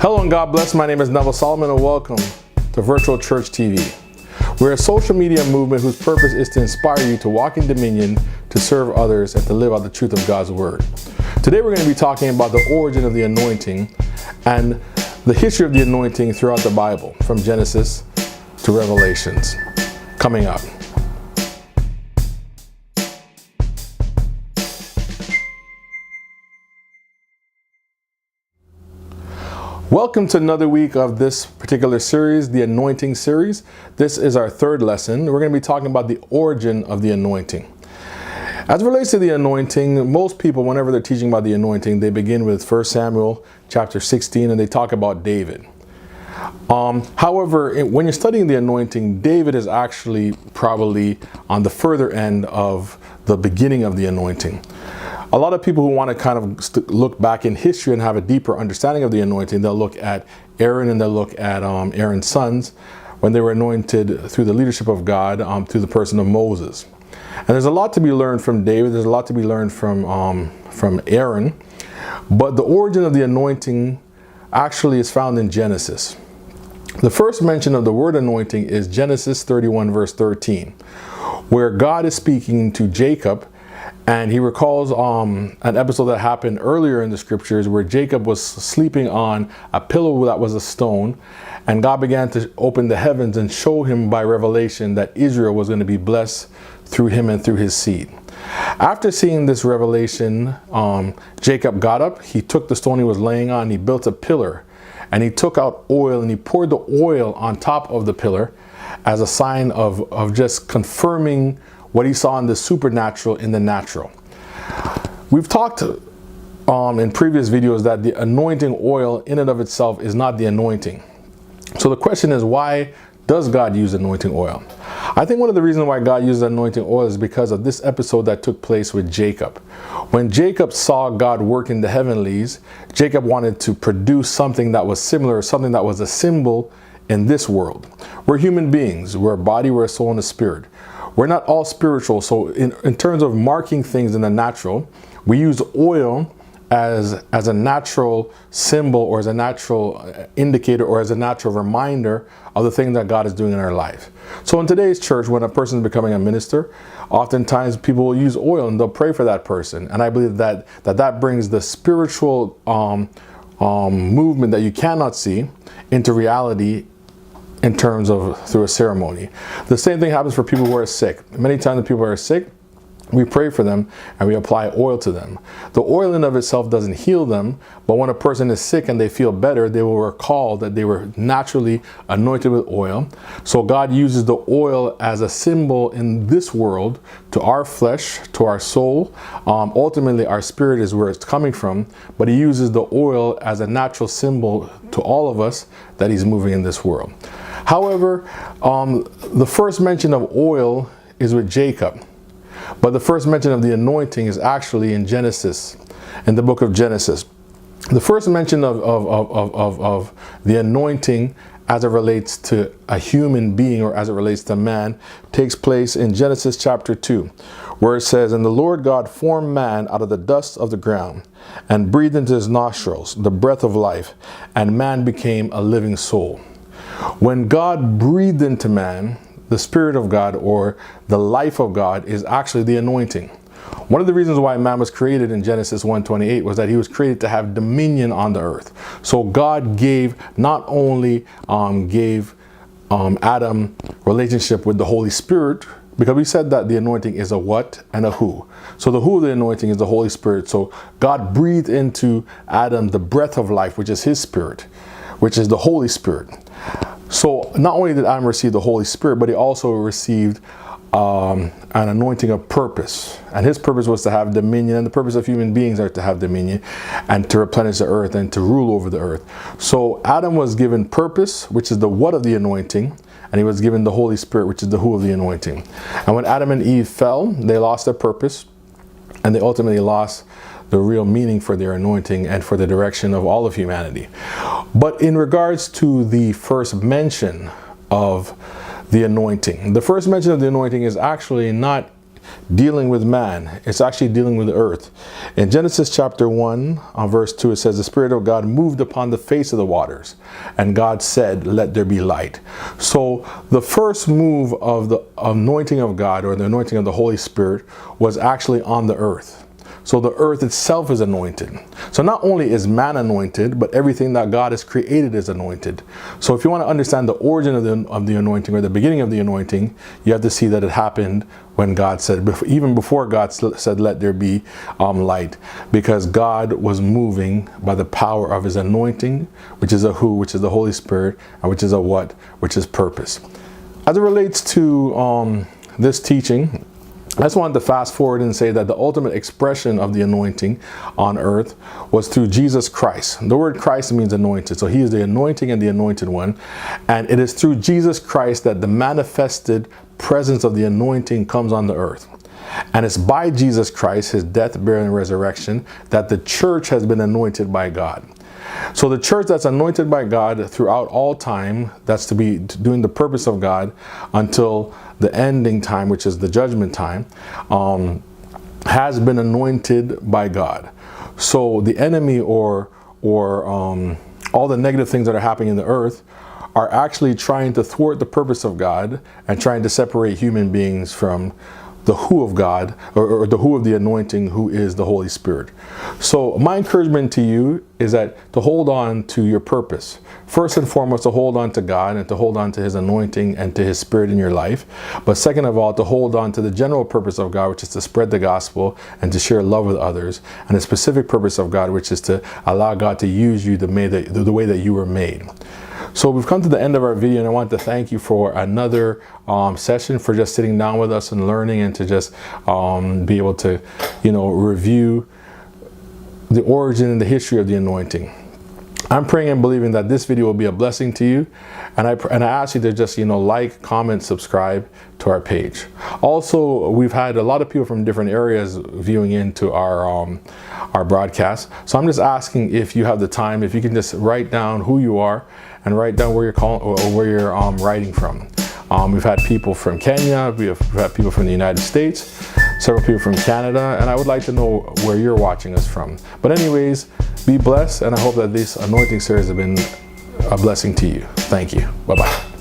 Hello and God bless. My name is Neville Solomon and welcome to Virtual Church TV. We're a social media movement whose purpose is to inspire you to walk in dominion, to serve others, and to live out the truth of God's Word. Today we're going to be talking about the origin of the anointing and the history of the anointing throughout the Bible, from Genesis to Revelations. Coming up. Welcome to another week of this particular series, the Anointing series. This is our third lesson. We're going to be talking about the origin of the anointing. As it relates to the anointing, most people, whenever they're teaching about the anointing, they begin with 1 Samuel chapter 16 and they talk about David. However, when you're studying the anointing, David is actually probably on the further end of the beginning of the anointing. A lot of people who want to kind of look back in history and have a deeper understanding of the anointing, they'll look at Aaron and they'll look at Aaron's sons when they were anointed through the leadership of God through the person of Moses. And there's a lot to be learned from David. There's a lot to be learned from Aaron. But the origin of the anointing actually is found in Genesis. The first mention of the word anointing is Genesis 31 verse 13, where God is speaking to Jacob. And he recalls an episode that happened earlier in the scriptures where Jacob was sleeping on a pillow that was a stone, and God began to open the heavens and show him by revelation that Israel was going to be blessed through him and through his seed. After seeing this revelation, Jacob got up, he took the stone he was laying on, he built a pillar, and he took out oil and he poured the oil on top of the pillar as a sign of just confirming what he saw in the supernatural in the natural. We've talked in previous videos that the anointing oil in and of itself is not the anointing. So the question is, why does God use anointing oil? I think one of the reasons why God uses anointing oil is because of this episode that took place with Jacob. When Jacob saw God work in the heavenlies, Jacob wanted to produce something that was similar, something that was a symbol in this world. We're human beings. We're a body, we're a soul, and a spirit. We're not all spiritual, so in terms of marking things in the natural, we use oil as a natural symbol or as a natural indicator or as a natural reminder of the thing that God is doing in our life. So in today's church, when a person is becoming a minister, oftentimes people will use oil and they'll pray for that person. And I believe that brings the spiritual movement that you cannot see into reality in terms of through a ceremony. The same thing happens for people who are sick. Many times when people are sick, we pray for them and we apply oil to them. The oil in of itself doesn't heal them, but when a person is sick and they feel better, they will recall that they were naturally anointed with oil. So God uses the oil as a symbol in this world to our flesh, to our soul. Ultimately, our spirit is where it's coming from, but he uses the oil as a natural symbol to all of us that he's moving in this world. However, the first mention of oil is with Jacob. But the first mention of the anointing is actually in Genesis, in the book of Genesis. The first mention of the anointing as it relates to a human being or as it relates to man takes place in Genesis chapter 2, where it says, "And the Lord God formed man out of the dust of the ground and breathed into his nostrils the breath of life, and man became a living soul." When God breathed into man, the Spirit of God or the life of God is actually the anointing. One of the reasons why man was created in Genesis 1:28 was that he was created to have dominion on the earth. So God not only gave Adam relationship with the Holy Spirit, because we said that the anointing is a what and a who. So the who of the anointing is the Holy Spirit. So God breathed into Adam the breath of life, which is his spirit, which is the Holy Spirit. So not only did Adam receive the Holy Spirit, but he also received an anointing of purpose. And his purpose was to have dominion, and the purpose of human beings are to have dominion and to replenish the earth and to rule over the earth. So Adam was given purpose, which is the what of the anointing, and he was given the Holy Spirit, which is the who of the anointing. And when Adam and Eve fell, they lost their purpose, and they ultimately lost the real meaning for their anointing and for the direction of all of humanity. But in regards to the first mention of the anointing, the first mention of the anointing is actually not dealing with man. It's actually dealing with the earth. In Genesis chapter 1, verse 2, it says, the Spirit of God moved upon the face of the waters, and God said, let there be light. So the first move of the anointing of God, or the anointing of the Holy Spirit, was actually on the earth. So the earth itself is anointed. So not only is man anointed, but everything that God has created is anointed. So if you want to understand the origin of the anointing, or the beginning of the anointing, you have to see that it happened when God said, even before God said, let there be light, because God was moving by the power of his anointing, which is a who, which is the Holy Spirit, and which is a what, which is purpose. As it relates to this teaching, I just wanted to fast forward and say that the ultimate expression of the anointing on earth was through Jesus Christ. The word Christ means anointed. So he is the anointing and the anointed one. And it is through Jesus Christ that the manifested presence of the anointing comes on the earth. And it's by Jesus Christ, his death, burial, and resurrection, that the church has been anointed by God. So the church that's anointed by God throughout all time, that's to be doing the purpose of God until the ending time, which is the judgment time, has been anointed by God. So the enemy or all the negative things that are happening in the earth are actually trying to thwart the purpose of God and trying to separate human beings from the who of God, or the who of the anointing, who is the Holy Spirit. So my encouragement to you is that to hold on to your purpose. First and foremost, to hold on to God and to hold on to his anointing and to his Spirit in your life. But second of all, to hold on to the general purpose of God, which is to spread the gospel and to share love with others. And the specific purpose of God, which is to allow God to use you the way that you were made. So we've come to the end of our video, and I want to thank you for another session, for just sitting down with us and learning, and to just be able to, review the origin and the history of the anointing. I'm praying and believing that this video will be a blessing to you, and I ask you to just like, comment, subscribe to our page. Also, we've had a lot of people from different areas viewing into our broadcast, so I'm just asking, if you have the time, if you can just write down who you are and write down where you're calling, or where you're writing from. We've had people from Kenya, we've had people from the United States, several people from Canada, and I would like to know where you're watching us from. But anyways, be blessed, and I hope that this anointing series has been a blessing to you. Thank you. Bye-bye.